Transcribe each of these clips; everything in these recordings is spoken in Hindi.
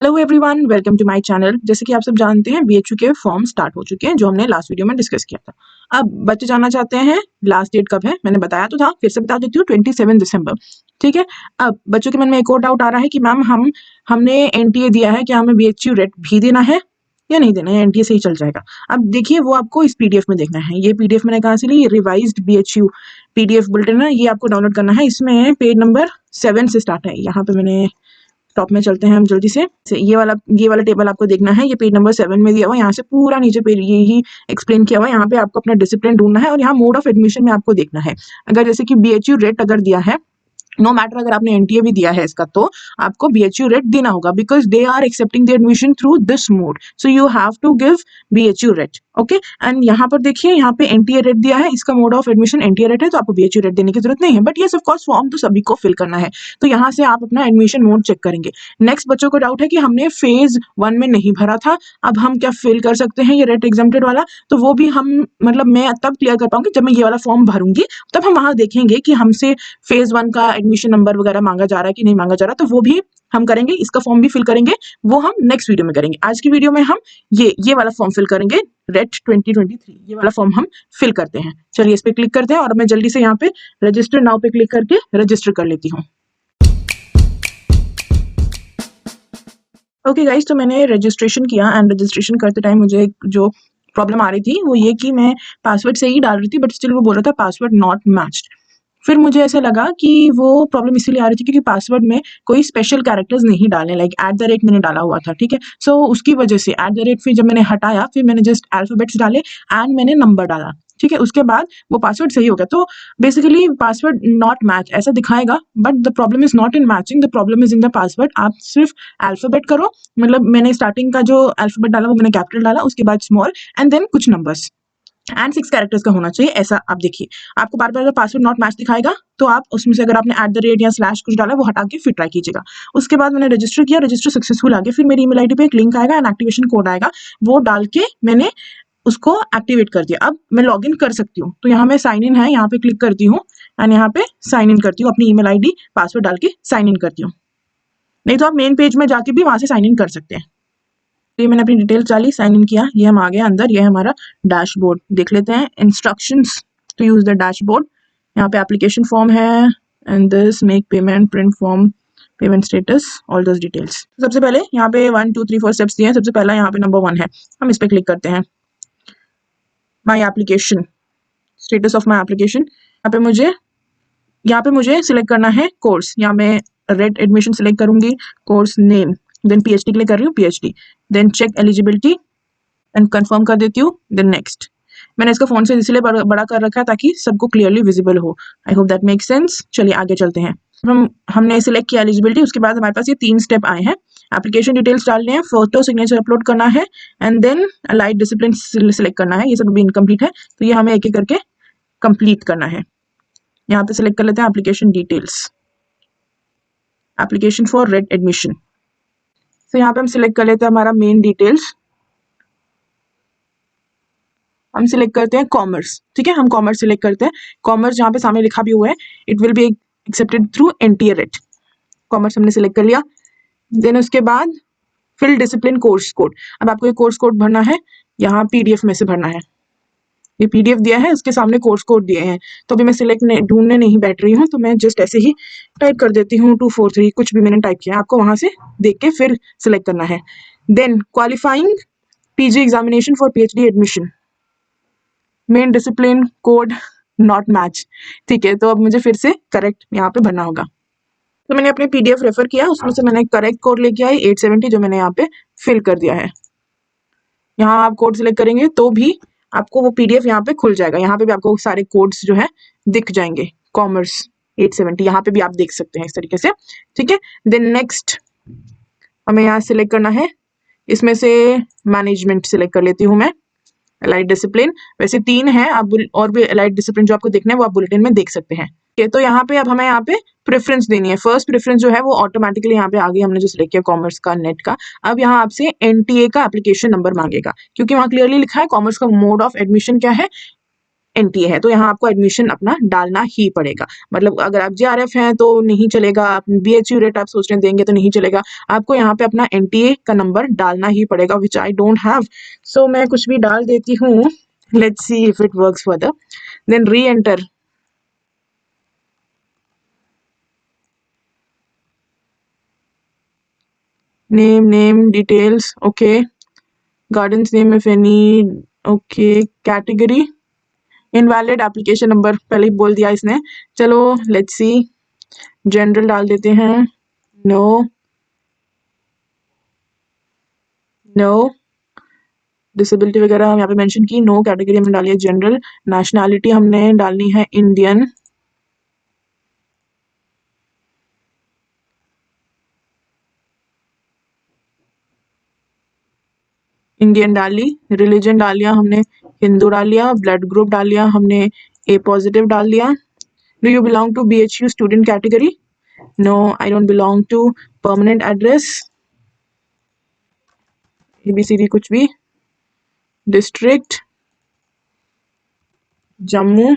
Hello everyone, welcome to my channel. जैसे कि आप सब जानते हैं बीएचयू के फॉर्म स्टार्ट हो चुके हैं जो हमने लास्ट वीडियो में डिस्कस किया था। अब बच्चे जानना चाहते हैं लास्ट डेट कब है। मैंने बताया तो था, फिर से बता देती हूँ, 27 दिसंबर। ठीक है। अब बच्चों के मन में एक और डाउट आ रहा है कि मैम हमने एनटीए दिया है, क्या हमें बीएचयू रेट भी देना है या नहीं देना है, एनटीए से ही चल जाएगा। अब देखिए, वो आपको इस पीडीएफ में देखना है। ये पीडीएफ मैंने कहा से ली, रिवाइज्ड बीएचयू पीडीएफ बुलेटिन है, ये आपको डाउनलोड करना है। इसमें पेज नंबर 7 से स्टार्ट है। यहाँ पे मैंने टॉप में चलते हैं हम जल्दी से ये वाला टेबल आपको देखना है। ये पेज नंबर 7 में दिया हुआ है। यहाँ से पूरा नीचे पेज यही एक्सप्लेन किया हुआ है। यहाँ पे आपको अपना डिसिप्लिन ढूंढना है और यहाँ मोड ऑफ एडमिशन में आपको देखना है। अगर जैसे कि बीएचयू रेट अगर दिया है, नो मैटर अगर आपने एनटीए भी दिया है इसका, तो आपको बीएचयू रेट देना होगा, because they are accepting the admission through this mode, so you have to give BHU RET. Okay. And यहाँ पर देखिए, यहाँ पे एनटीए रेट दिया है, इसका mode of admission NTA rate है, तो आपको बीएचयू रेट देने की जरूरत नहीं है। बट ये ऑफ कोर्स फॉर्म तो सभी को फिल करना है, तो यहाँ से आप अपना एडमिशन मोड चेक करेंगे। नेक्स्ट बच्चों को डाउट है कि हमने फेज 1 में नहीं भरा था, अब हम क्या फिल कर सकते हैं ये रेट एग्जम्प्टेड वाला। तो वो भी हम मैं तब क्लियर कर पाऊंगी जब मैं ये वाला फॉर्म भरूंगी, तब हम वहां देखेंगे कि हमसे फेज 1 का एडमिशन नंबर वगैरह मांगा जा रहा है कि नहीं मांगा जा रहा, तो वो भी हम करेंगे। इसका फॉर्म भी फिल करेंगे, वो हम नेक्स्ट वीडियो में करेंगे। आज की वीडियो में हम ये वाला फॉर्म फिल करेंगे, रेट 2023 ये वाला फॉर्म हम फिल करते हैं। चलिए इस पे क्लिक करते हैं और मैं जल्दी से यहाँ पे रजिस्टर नाउ पे क्लिक करके रजिस्टर कर लेती हूँ। ओके गाइस, तो मैंने रजिस्ट्रेशन किया एंड रजिस्ट्रेशन करते टाइम मुझे जो प्रॉब्लम आ रही थी वो ये कि मैं पासवर्ड सही डाल रही थी, बट स्टिल वो बोल रहा था पासवर्ड नॉट मैच्ड। फिर मुझे ऐसा लगा कि वो प्रॉब्लम इसीलिए आ रही थी क्योंकि पासवर्ड में कोई स्पेशल कैरेक्टर्स नहीं डाले, लाइक @ मैंने डाला हुआ था। ठीक है। सो उसकी वजह से @ फिर जब मैंने हटाया, फिर मैंने जस्ट अल्फाबेट्स डाले एंड मैंने नंबर डाला। ठीक है। उसके बाद वो पासवर्ड सही हो गया। तो बेसिकली पासवर्ड नॉट मैच ऐसा दिखाएगा, but the problem is not in matching, the problem is in the password. आप सिर्फ अल्फाबेट करो, मैंने स्टार्टिंग का जो अल्फाबेट डाला वो मैंने कैपिटल डाला, उसके बाद स्मॉल एंड देन कुछ नंबर्स एंड 6 कैरेक्टर्स का होना चाहिए। ऐसा आप देखिए, आपको बार बार पासवर्ड नॉट मैच दिखाएगा, तो आप उसमें से अगर आपने @ या स्लैश कुछ डाला वो हटा के फिर ट्राई कीजिएगा। उसके बाद मैंने रजिस्टर किया, रजिस्टर सक्सेसफुल आ गया। फिर मेरी ईमेल आईडी पे एक लिंक आएगा एंड एक्टिवेशन कोड आएगा, वो डाल के मैंने उसको एक्टिवेट कर दिया। अब मैं लॉग इन कर सकती हूँ। तो यहाँ में साइन इन है, यहाँ पे क्लिक करती हूँ एंड यहाँ पे साइन इन करती हूँ, अपनी ईमेल आईडी पासवर्ड डाल के साइन इन करती हूँ। नहीं तो आप मेन पेज में जाके भी वहां से साइन इन कर सकते हैं। ये मैंने अपनी डिटेल्स डाली, साइन इन किया, ये हम आ गए अंदर। ये हमारा डैशबोर्ड देख लेते हैं, instructions to use the dashboard. यहाँ पे एप्लीकेशन फॉर्म है and this make payment, print form, payment status, all those details. सबसे पहले यहाँ पे 1 2 3 4 स्टेप्स दिए हैं। सबसे पहला यहाँ पे नंबर 1 है, हम इस पे क्लिक करते हैं। My application, status of my application. यहाँ पे मुझे सिलेक्ट करना है कोर्स। यहाँ मैं रेट एडमिशन सिलेक्ट करूंगी, कोर्स नेम, देन पीएचडी के लिए कर रही हूँ PhD, then check eligibility and confirm कर देती हूँ, देन नेक्स्ट। मैंने इसका फोन से इसलिए बड़ा कर रखा है ताकि सबको क्लियरली विजिबल हो। I hope that make sense. चलिए आगे चलते हैं। हमने सिलेक्ट किया एलिजिबिलिटी, उसके बाद हमारे पास ये 3 स्टेप आए हैं। एप्लीकेशन डिटेल्स डालने हैं, फोटो सिग्नेचर अपलोड करना है and then allied discipline select करना है। ये सब भी इनकम्प्लीट है, तो ये हमें एक एक करके कंप्लीट करना है। यहाँ पे सिलेक्ट कर लेते हैं application details, application for rate admission. तो यहाँ पे हम सिलेक्ट कर लेते हैं हमारा मेन डिटेल्स, हम सिलेक्ट करते हैं कॉमर्स। ठीक है, हम कॉमर्स सिलेक्ट करते हैं। कॉमर्स जहाँ पे सामने लिखा भी हुआ है, it will be accepted through NTA rate. Commerce हमने सिलेक्ट कर लिया। देन उसके बाद फिल डिसिप्लिन कोर्स कोड। अब आपको ये कोर्स कोड भरना है, यहाँ पीडीएफ में से भरना है। ये पीडीएफ दिया है, उसके सामने कोर्स कोड दिए हैं। तो अभी मैं ढूंढने नहीं बैठ रही हूँ, तो मैं जस्ट ऐसे ही टाइप कर देती हूँ 243, कुछ भी मैंने टाइप किया। आपको वहां से देख के फिर सिलेक्ट करना है। Then qualifying PG examination for PhD admission, main discipline code not match. ठीक है, तो अब मुझे फिर से करेक्ट यहाँ पे भरना होगा। तो मैंने अपने पीडीएफ रेफर किया, उसमें से मैंने करेक्ट कोड लेके आई 870, जो मैंने यहाँ पे फिल कर दिया है। यहाँ आप कोड सिलेक्ट करेंगे तो भी आपको वो पीडीएफ यहाँ पे खुल जाएगा। यहाँ पे भी आपको सारे कोड्स जो है दिख जाएंगे। कॉमर्स 870 यहाँ पे भी आप देख सकते हैं इस तरीके से। ठीक है, देन नेक्स्ट हमें यहाँ सिलेक्ट करना है, इसमें से मैनेजमेंट सिलेक्ट कर लेती हूँ मैं। अलाइड डिसिप्लिन, वैसे 3 है, आप और भी अलाइड डिसिप्लिन जो आपको देखना है वो आप बुलेटिन में देख सकते हैं। तो यहाँ पे अब हमें यहाँ पे प्रेफरेंस देनी है। फर्स्ट प्रेफरेंस जो है वो ऑटोमेटिकली यहाँ पे आ गई, हमने जो सिलेक्ट किया कॉमर्स का नेट का। अब यहाँ आपसे एनटीए का एप्लीकेशन नंबर मांगेगा, क्योंकि वहाँ क्लियरली लिखा है कॉमर्स का मोड ऑफ एडमिशन क्या है, एनटीए है, तो यहाँ आपको एडमिशन अपना डालना ही पड़ेगा। मतलब अगर आप जेआरएफ हैं तो नहीं चलेगा, बीएचयू रेट आप सोच रहे हैं देंगे तो नहीं चलेगा, आपको यहाँ पे अपना एनटीए का नंबर डालना ही पड़ेगा, विच आई डोंट हैव। सो मैं कुछ भी डाल देती हूँ, let's see if it works further, then reenter. name details, okay, gardens name if any, okay, category invalid, application number पहले ही बोल दिया इसने। चलो लेट्स सी, जनरल डाल देते हैं, नो नो, डिसेबिलिटी वगैरह हम यहाँ पे मेंशन की, नो, कैटेगरी हमने डाली है जनरल, नेशनैलिटी हमने डालनी है इंडियन, इंडियन डाली, रिलीजन डाल लिया हमने हिंदू डाल लिया, ब्लड ग्रुप डाल लिया हमने ए पॉजिटिव डाल लिया, do you belong to BHU student category, no I don't belong to, permanent address ABCD कुछ भी, district Jammu,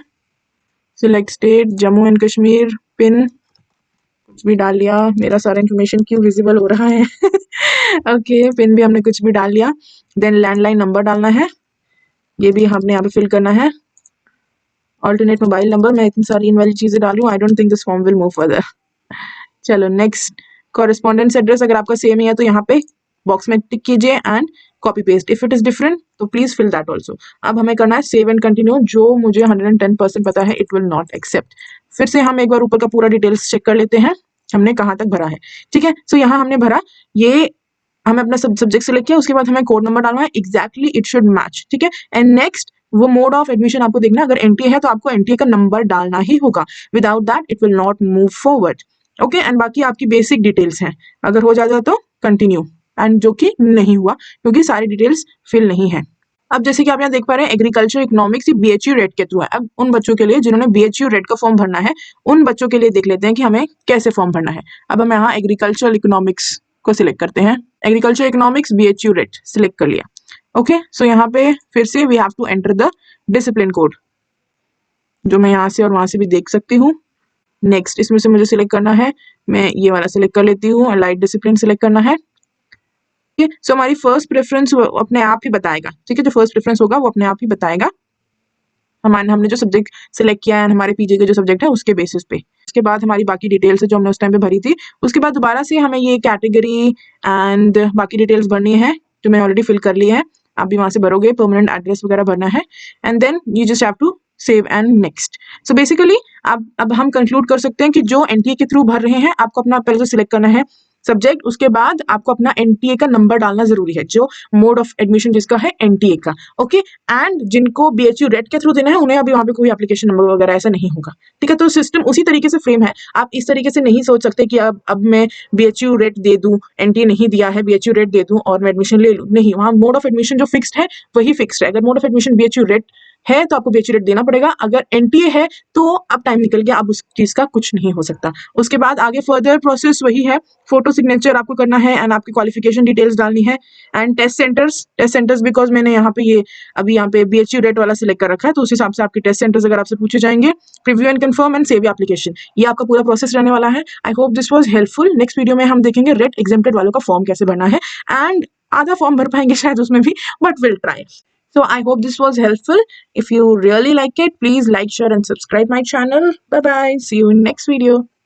select state Jammu and Kashmir, pin कुछ भी डाल लिया, मेरा सारा इन्फॉर्मेशन क्यों विजिबल हो रहा है ओके, पिन भी हमने कुछ भी डाल लिया, देन लैंडलाइन नंबर डालना है, ये भी हमने यहाँ पे फिल करना है, ऑल्टरनेट मोबाइल नंबर, मैं इतनी सारी इनवाली चीजें डालूं, I don't think this form will move further. चलो नेक्स्ट, कॉरेस्पॉन्डेंस एड्रेस अगर आपका सेम ही है तो यहाँ पे बॉक्स में टिक कीजिए and copy paste, if it is different तो प्लीज फिल दैट ऑल्सो। अब हमें करना है सेव एंड कंटिन्यू, जो मुझे 110% पता है इट विल नॉट एक्सेप्ट। फिर से हम एक बार ऊपर का पूरा डिटेल्स चेक कर लेते हैं, हमने कहाँ तक भरा है, ठीक है। सो यहाँ हमने भरा, ये हमें अपना सब्जेक्ट सेलेक्ट किया, उसके बाद हमें कोड नंबर डालना है, एग्जैक्टली इट शुड मैच, ठीक है। एंड नेक्स्ट वो मोड ऑफ एडमिशन आपको देखना है, अगर एनटीए है तो आपको एनटीए का नंबर डालना ही होगा, without that it will not move forward, okay. And बाकी आपकी बेसिक डिटेल्स हैं, अगर हो जाता तो कंटिन्यू, एंड जो कि नहीं हुआ क्योंकि सारी डिटेल्स फिल नहीं है। अब जैसे कि आप यहाँ देख पा रहे हैं एग्रीकल्चर इकोनॉमिक्स बीएचयू रेट के थ्रू है। अब उन बच्चों के लिए जिन्होंने बीएचयू रेट का फॉर्म भरना है, उन बच्चों के लिए देख लेते हैं कि हमें कैसे फॉर्म भरना है। अब हम यहाँ एग्रीकल्चर इकोनॉमिक्स को सिलेक्ट करते हैं, agriculture economics BHU rate select कर लिया, ओके। सो यहाँ पे फिर से we have to enter the discipline code, जो मैं यहाँ से और वहां से भी देख सकती हूँ। नेक्स्ट, इसमें से मुझे सिलेक्ट करना है, मैं ये वाला सिलेक्ट कर लेती हूँ, लाइट डिसिप्लिन सिलेक्ट करना है, ठीक है। सो हमारी फर्स्ट प्रेफरेंस अपने आप ही बताएगा, ठीक है, जो फर्स्ट प्रेफरेंस होगा वो अपने आप ही बताएगा, हमने जो सब्जेक्ट सिलेक्ट किया है, हमारे पीजी का जो सब्जेक्ट है उसके बेसिस पे। उसके बाद हमारी बाकी डिटेल्स जो हमने उस टाइम पे भरी थी, उसके बाद दोबारा से हमें ये कैटेगरी एंड बाकी डिटेल्स भरनी है, जो मैं ऑलरेडी फिल कर ली है, आप भी वहां से भरोगे, परमानेंट एड्रेस वगैरह भरना है, and then you just have to save and next. So basically अब हम कंक्लूड कर सकते हैं कि जो एनटीए के थ्रू भर रहे हैं, आपको अपना पहले से सिलेक्ट करना है सब्जेक्ट, उसके बाद आपको अपना एनटीए का नंबर डालना जरूरी है, जो मोड ऑफ एडमिशन जिसका है एनटीए का, ओके। एंड जिनको बीएचयू रेट के थ्रू देना है उन्हें अभी वहां पे कोई एप्लीकेशन नंबर वगैरह ऐसा नहीं होगा, ठीक है। तो सिस्टम उसी तरीके से फ्रेम है, आप इस तरीके से नहीं सोच सकते कि अब मैं बीएचयू रेट दे दूं, एनटीए नहीं दिया है बीएचयू रेट दे दूं और मैं एडमिशन ले लूं, नहीं, वहां मोड ऑफ एडमिशन जो फिक्स्ड है वही फिक्स्ड है। अगर mode of admission BHU rate है तो आपको बीएचयू रेट देना पड़ेगा, अगर एनटीए है तो अब टाइम निकल गया, अब उस चीज का कुछ नहीं हो सकता। उसके बाद आगे फर्दर प्रोसेस वही है, फोटो सिग्नेचर आपको करना है एंड आपकी क्वालिफिकेशन डिटेल्स डालनी है, एंड टेस्ट सेंटर्स बिकॉज मैंने यहाँ पे ये अभी यहाँ पे बीएचयू रेट वाला सिलेक्ट कर रखा है, तो उस हिसाब से आपके टेस्ट सेंटर्स अगर आपसे पूछे जाएंगे, preview and confirm and save application, ये आपका पूरा प्रोसेस रहने वाला है। I hope this was helpful. Next video में हम देखेंगे रेट एग्जेम्प्टेड वालों का फॉर्म कैसे भरना है, एंड आधा फॉर्म भर पाएंगे शायद उसमें भी, but will try. So I hope this was helpful. If you really like it, please like, share and subscribe my channel. Bye bye. See you in next video.